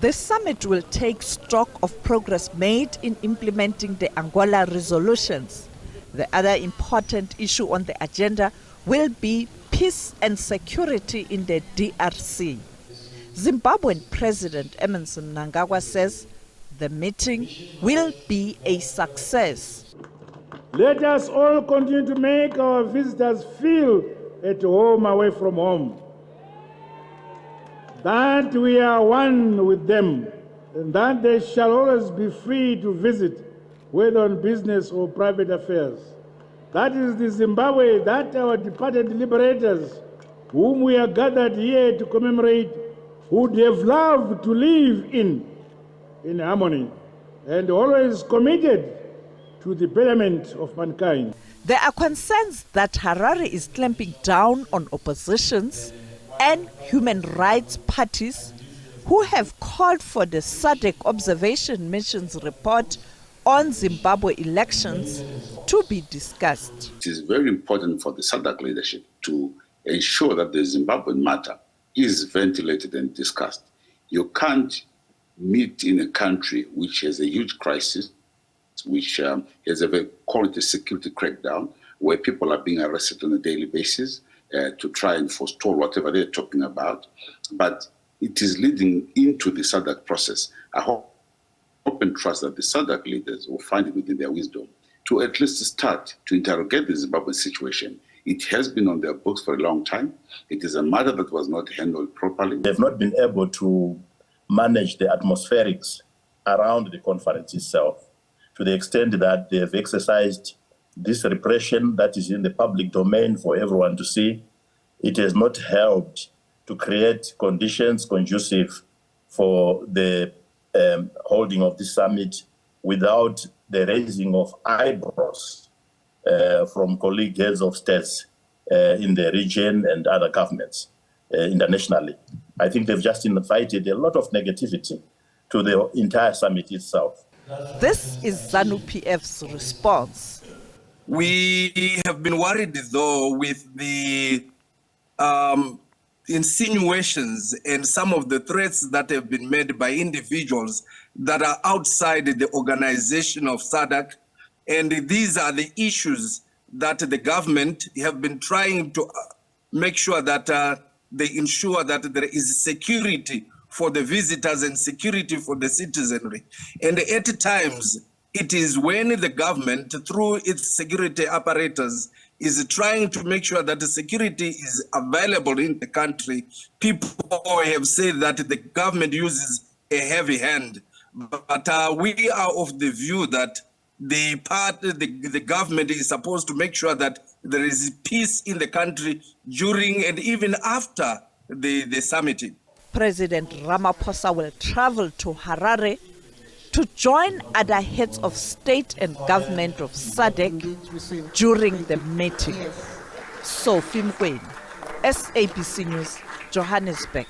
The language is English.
The summit will take stock of progress made in implementing the Angola resolutions. The other important issue on the agenda will be peace and security in the DRC. Zimbabwean President Emmerson Mnangagwa says the meeting will be a success. Let us all continue to make our visitors feel at home away from home, that we are one with them, and that they shall always be free to visit, whether on business or private affairs. That is the Zimbabwe that our departed liberators, whom we are gathered here to commemorate, would have loved to live in harmony and always committed to the betterment of mankind. There are concerns that Harare is clamping down on oppositions and human rights parties who have called for the SADC Observation Mission's report on Zimbabwe elections to be discussed. It is very important for the SADC leadership to ensure that the Zimbabwean matter is ventilated and discussed. You can't meet in a country which has a huge crisis, which has a very quality security crackdown, where people are being arrested on a daily basis to try and forestall whatever they're talking about. But it is leading into the SADC process. I hope and trust that the SADC leaders will find it within their wisdom to at least start to interrogate the Zimbabwe situation. It has been on their books for a long time. It is a matter that was not handled properly. They've not been able to manage the atmospherics around the conference itself, to the extent that they have exercised this repression that is in the public domain for everyone to see. It has not helped to create conditions conducive for the holding of this summit without the raising of eyebrows from colleague heads of states in the region and other governments internationally. I think they've just invited a lot of negativity to the entire summit itself. This is ZANU-PF's response. We have been worried, though, with the insinuations and some of the threats that have been made by individuals that are outside the organization of SADC. And these are the issues that the government have been trying to make sure that they ensure that there is security for the visitors and security for the citizenry. And at times, it is when the government, through its security apparatus, is trying to make sure that the security is available in the country. People have said that the government uses a heavy hand. But we are of the view that the government is supposed to make sure that there is peace in the country during and even after the summit. President Ramaphosa will travel to Harare to join other heads of state and government of SADC during the meeting. Sophie Mkwena, SABC News, Johannesburg.